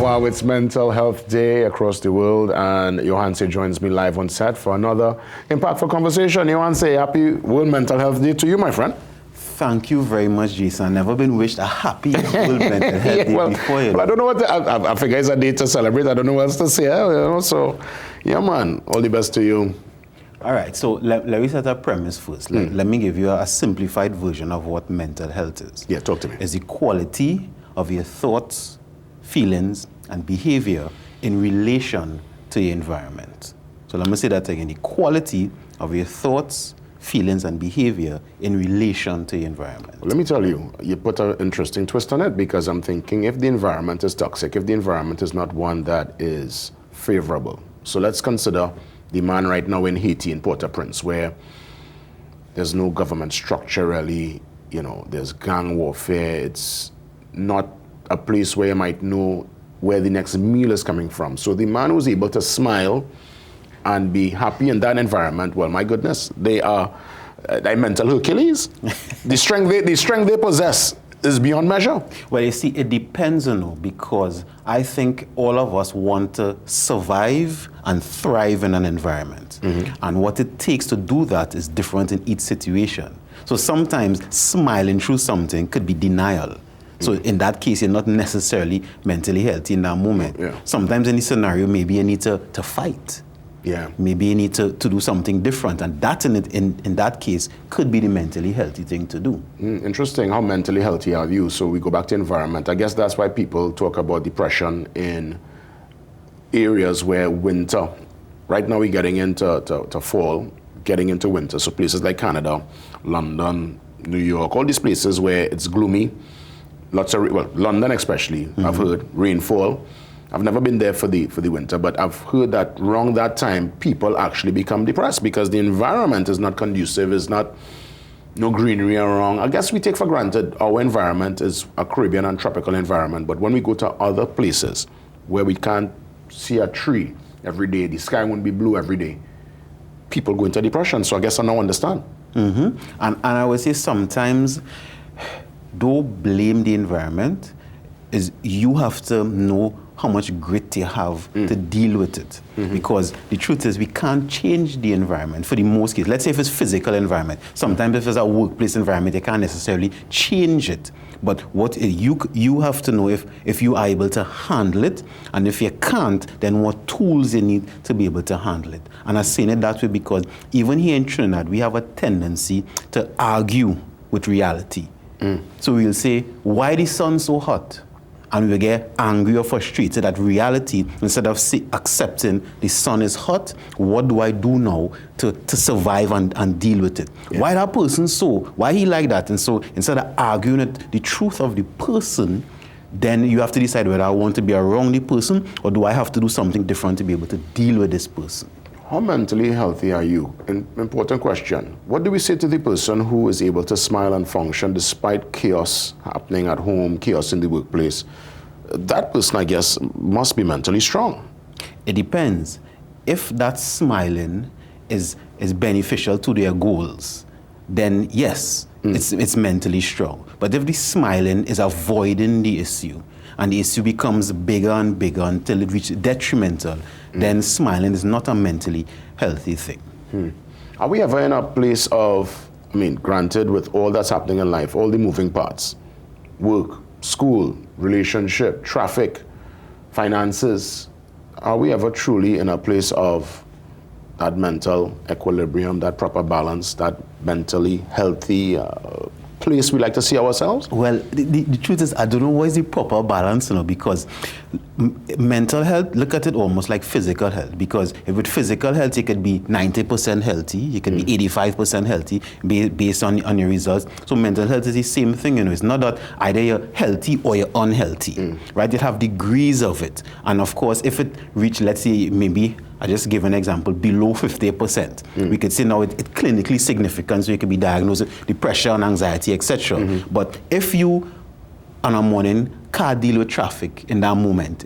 Wow, it's Mental Health Day across the world, and Johanse joins me live on set for another impactful conversation. Johanse, happy World Mental Health Day to you, my friend. Thank you very much, Jason. I've never been wished a happy World Mental Health Day before. Well, I don't know what I figure it's a day to celebrate. I don't know what else to say. So, yeah, man, all the best to you. All right, so let me set a premise first. Let me give you a simplified version of what mental health is. Yeah, talk to me. It's the quality of your thoughts, feelings, and behavior in relation to your environment. So let me say that again. The quality of your thoughts, feelings, and behavior in relation to your environment. Well, let me tell you, you put an interesting twist on it, because I'm thinking if the environment is toxic, if the environment is not one that is favorable. So let's consider the man right now in Haiti, in Port-au-Prince, where there's no government structure really, there's gang warfare. It's not a place where you might know where the next meal is coming from. So the man who's able to smile and be happy in that environment, well, my goodness, they are mental Hercules. the strength they possess is beyond measure. Well, you see, it depends, because I think all of us want to survive and thrive in an environment. And what it takes to do that is different in each situation. So sometimes smiling through something could be denial. So in that case, you're not necessarily mentally healthy in that moment. Yeah. Sometimes in the scenario, maybe you need to fight. Yeah. Maybe you need to do something different, and that in that case could be the mentally healthy thing to do. Interesting. How mentally healthy are you? So we go back to environment. I guess that's why people talk about depression in areas where winter. Right now we're getting into to fall, getting into winter. So places like Canada, London, New York, all these places where it's gloomy. London especially, I've heard rainfall. I've never been there for the winter, but I've heard that around that time, people actually become depressed because the environment is not conducive, is not no greenery around. I guess we take for granted our environment is a Caribbean and tropical environment, but when we go to other places where we can't see a tree every day, the sky won't be blue every day, people go into depression. So I guess I now understand. And I would say sometimes, don't blame the environment, is you have to know how much grit you have to deal with it. Because the truth is we can't change the environment for the most cases. Let's say if it's physical environment. Sometimes if it's a workplace environment, you can't necessarily change it. But what you have to know if you are able to handle it, and if you can't, then what tools you need to be able to handle it. And I'm saying it that way because even here in Trinidad, we have a tendency to argue with reality. So we'll say, why the sun so hot? And we get angry or frustrated at reality instead of accepting the sun is hot. What do I do now to survive and deal with it? Yeah. Why that person so? Why he like that? And so instead of arguing at the truth of the person, then you have to decide whether I want to be around the person or do I have to do something different to be able to deal with this person. How mentally healthy are you? An important question. What do we say to the person who is able to smile and function despite chaos happening at home, chaos in the workplace? That person, I guess, must be mentally strong. It depends. If that smiling is beneficial to their goals, then yes, it's mentally strong. But if the smiling is avoiding the issue, and the issue becomes bigger and bigger until it reaches detrimental, then smiling is not a mentally healthy thing. Are we ever in a place of, granted with all that's happening in life, all the moving parts, work, school, relationship, traffic, finances, are we ever truly in a place of that mental equilibrium, that proper balance, that mentally healthy place we like to see ourselves? Well, the truth is, I don't know what is the proper balance, because mental health, look at it almost like physical health. Because if with physical health, you could be 90% healthy, you could be 85% healthy based on your results. So mental health is the same thing, It's not that either you're healthy or you're unhealthy, right? You have degrees of it. And of course, if it reach, let's say, maybe, I just give an example, below 50%. We could say now it's clinically significant, so you could be diagnosed with depression, anxiety, etc. But if you, on a morning, car deal with traffic in that moment,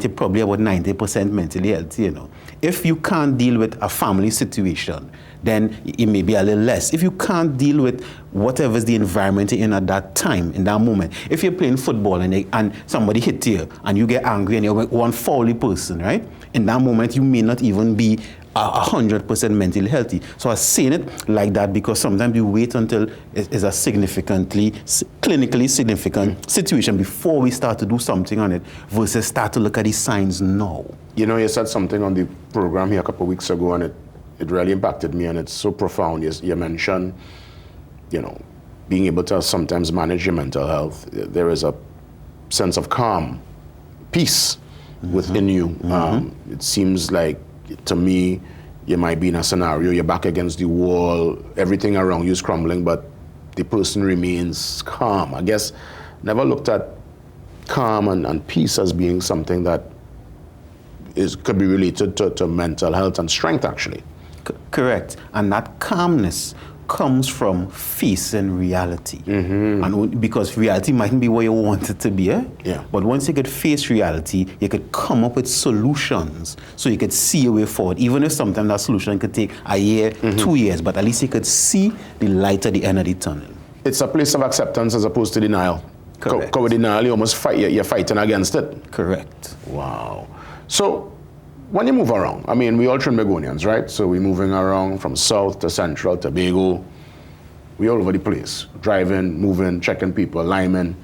you're probably about 90% mentally healthy, you know. If you can't deal with a family situation, then it may be a little less. If you can't deal with whatever's the environment you're in at that time, in that moment, if you're playing football and somebody hit you and you get angry and you're one foul person, right? In that moment, you may not even be 100% mentally healthy. So I was saying it like that because sometimes you wait until it's a clinically significant situation before we start to do something on it versus start to look at these signs now. You know, you said something on the program here a couple of weeks ago and it really impacted me and it's so profound. You mentioned, you know, being able to sometimes manage your mental health. There is a sense of calm, peace within you. It seems like, to me, you might be in a scenario, you're back against the wall, everything around you is crumbling, but the person remains calm. I guess never looked at calm and peace as being something that could be related to mental health and strength, actually. Correct. And that calmness comes from facing reality. And because reality mightn't be where you want it to be, Yeah. But once you could face reality, you could come up with solutions so you could see a way forward. Even if sometimes that solution could take a year, 2 years, but at least you could see the light at the end of the tunnel. It's a place of acceptance as opposed to denial. Correct. With denial, you almost you're fighting against it. Correct. Wow. So when you move around, I mean, we all Trinbagonians, right? So we're moving around from south to central, Tobago. We're all over the place, driving, moving, checking people, linemen.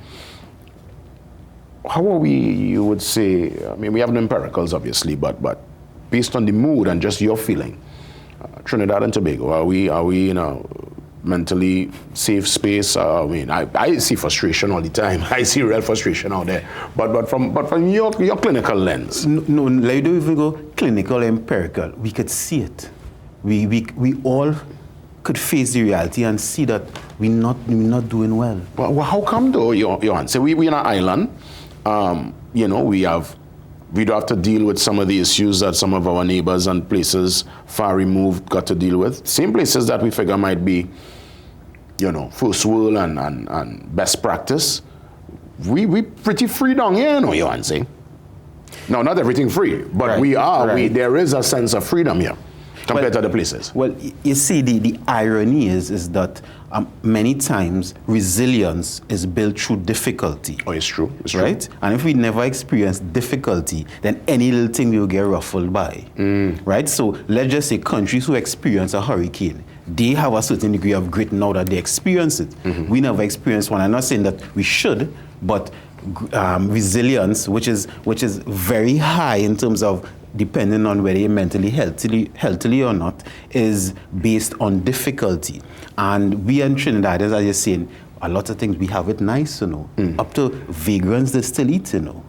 How are we, you would say, I mean, we have no empiricals, obviously, but based on the mood and just your feeling, Trinidad and Tobago, are we in a mentally safe space? I mean, I see frustration all the time. I see real frustration out there. But from your clinical lens. No, like don't even go clinical, empirical. We could see it. We all could face the reality and see that we're not doing well. Well, how come though, your answer? We're in an island. You know, we don't have to deal with some of the issues that some of our neighbors and places far removed got to deal with. Same places that we figure might be, you know, first world and best practice. We pretty free down here, you know, you want to say. No, not everything free, but Right. we are. Right. There is a sense of freedom here compared to other places. Well, you see, the irony is that many times resilience is built through difficulty. Oh, it's true. It's true. Right? And if we never experience difficulty, then any little thing we will get ruffled by. Right? So let's just say countries who experience a hurricane, they have a certain degree of grit now that they experience it. We never experienced one. I'm not saying that we should, but resilience, which is very high in terms of depending on whether you're mentally healthily or not, is based on difficulty. And we in Trinidad, as you're saying, a lot of things we have it nice, you know. Up to vagrants they still eat, you know.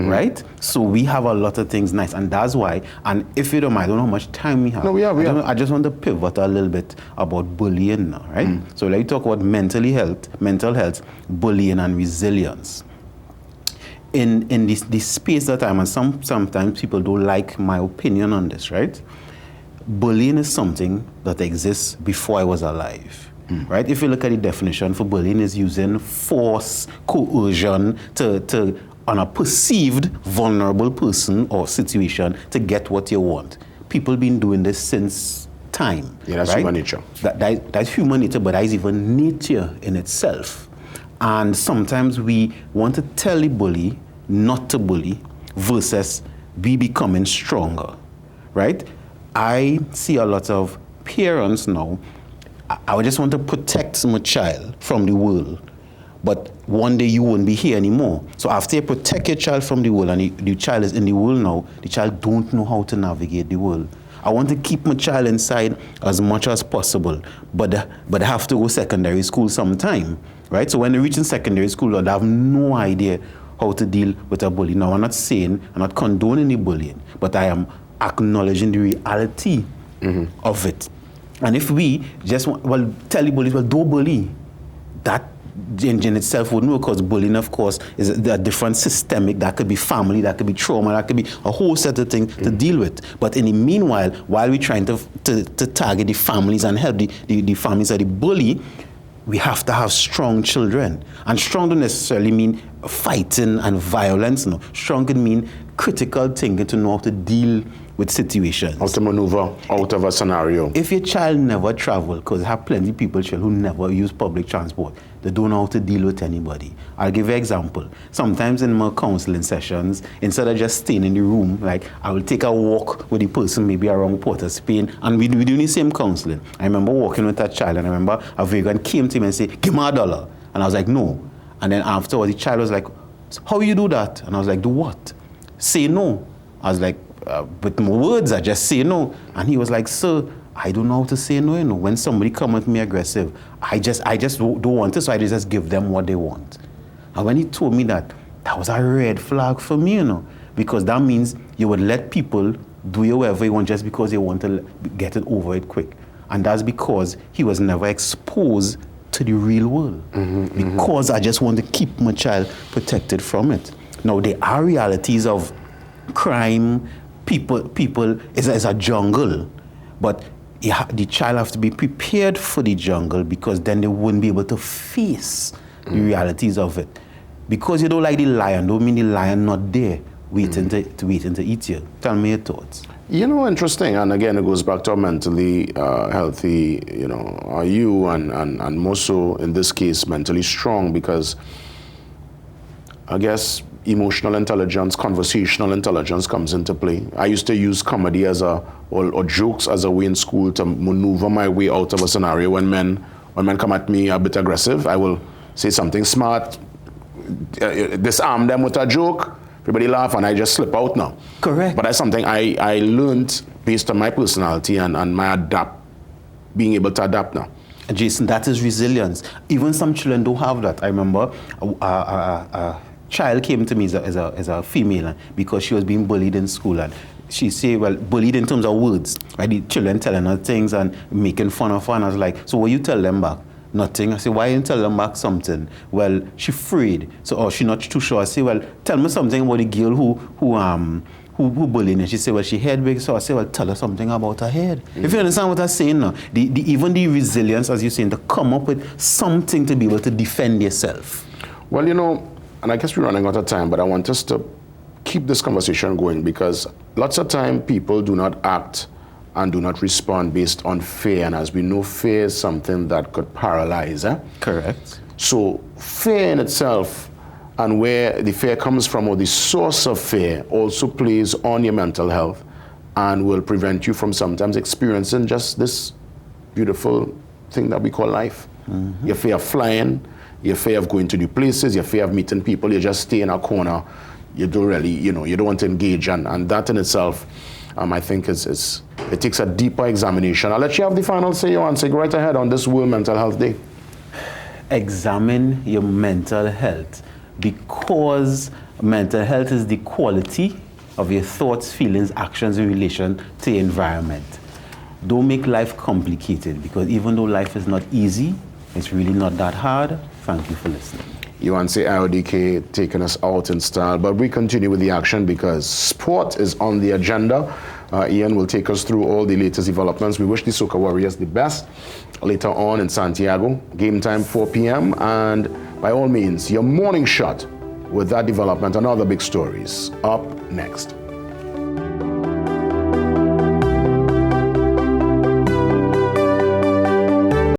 Right? So we have a lot of things nice, and that's why. And if you don't mind, I don't know how much time we have. No, we have. I just want to pivot a little bit about bullying now, right? So let's talk about mental health, bullying, and resilience. In this space that I'm in, sometimes people don't like my opinion on this, right? Bullying is something that exists before I was alive, right? If you look at the definition for bullying, is using force, coercion on a perceived vulnerable person or situation to get what you want. People been doing this since time. Yeah, that's right? human nature. That's human nature, but that is even nature in itself. And sometimes we want to tell the bully not to bully versus we becoming stronger, right? I see a lot of parents now, I just want to protect my child from the world, but one day you won't be here anymore. So after you protect your child from the world and the child is in the world now, the child don't know how to navigate the world. I want to keep my child inside as much as possible, but I have to go secondary school sometime, right? So when they reach in secondary school, they have no idea how to deal with a bully. Now, I'm not condoning the bullying, but I am acknowledging the reality of it. And if we just tell the bullies, don't bully, that in itself wouldn't work, because bullying, of course, is a different systemic. That could be family, that could be trauma, that could be a whole set of things to deal with. But in the meanwhile, while we're trying to target the families and help the families of the bully, we have to have strong children. And strong don't necessarily mean fighting and violence. No. Strong can mean critical thinking to know how to deal with situations. How to maneuver out of a scenario. If your child never travel, because I have plenty of people who never use public transport, they don't know how to deal with anybody. I'll give you an example. Sometimes in my counseling sessions, instead of just staying in the room, like I will take a walk with the person maybe around Port of Spain, and we do the same counseling. I remember walking with a child, and I remember a vegan came to me and said, "Give me $1." And I was like, "No." And then afterwards, the child was like, "How you do that?" And I was like, "Do what?" "Say no." I was like, with my words, I just say no. And he was like, "Sir, I don't know how to say no, you know. When somebody come at me aggressive, I just don't want it, so I just give them what they want." And when he told me that, that was a red flag for me, you know, because that means you would let people do you whatever you want just because they want to get it over it quick. And that's because he was never exposed to the real world. Because I just want to keep my child protected from it. Now, there are realities of crime. People is a jungle, but the child have to be prepared for the jungle, because then they wouldn't be able to face the realities of it. Because you don't like the lion, don't mean the lion not there waiting to eat you. Tell me your thoughts. You know, interesting, and again, it goes back to how mentally healthy, you know, are you, and more so in this case, mentally strong, because I guess emotional intelligence, conversational intelligence comes into play. I used to use comedy as or jokes as a way in school to maneuver my way out of a scenario. When men come at me a bit aggressive, I will say something smart, disarm them with a joke. Everybody laugh, and I just slip out now. Correct. But that's something I learned based on my personality and my being able to adapt now. Jason, that is resilience. Even some children don't have that. I remember a child came to me as a female because she was being bullied in school, and she said, well, bullied in terms of words, right? The children telling her things and making fun of her, and I was like, "So what you tell them back?" "Nothing." I said, "Why you tell them back something?" "Well, she afraid, so or she not too sure." I said, "Well, tell me something about the girl who bullied her." She said, "Well, she head big." So I said, "Well, tell her something about her head." If you understand what I'm saying now, even the resilience, as you're saying, to come up with something to be able to defend yourself. Well, you know, and I guess we're running out of time, but I want us to keep this conversation going, because lots of time people do not act and do not respond based on fear. And as we know, fear is something that could paralyze. Correct. So fear in itself, and where the fear comes from, or the source of fear, also plays on your mental health and will prevent you from sometimes experiencing just this beautiful thing that we call life. Your fear of flying, your fear of going to new places, your fear of meeting people, you just stay in a corner. You don't really, you know, you don't want to engage. And that in itself, I think it takes a deeper examination. I'll let you have the final say, Johan. Say, go right ahead on this World Mental Health Day. Examine your mental health, because mental health is the quality of your thoughts, feelings, actions in relation to your environment. Don't make life complicated, because even though life is not easy, it's really not that hard. Thank you for listening. Yuan say IODK taking us out in style, but we continue with the action because sport is on the agenda. Ian will take us through all the latest developments. We wish the Soca Warriors the best later on in Santiago. Game time 4 p.m. and by all means, your morning shot with that development and other big stories up next.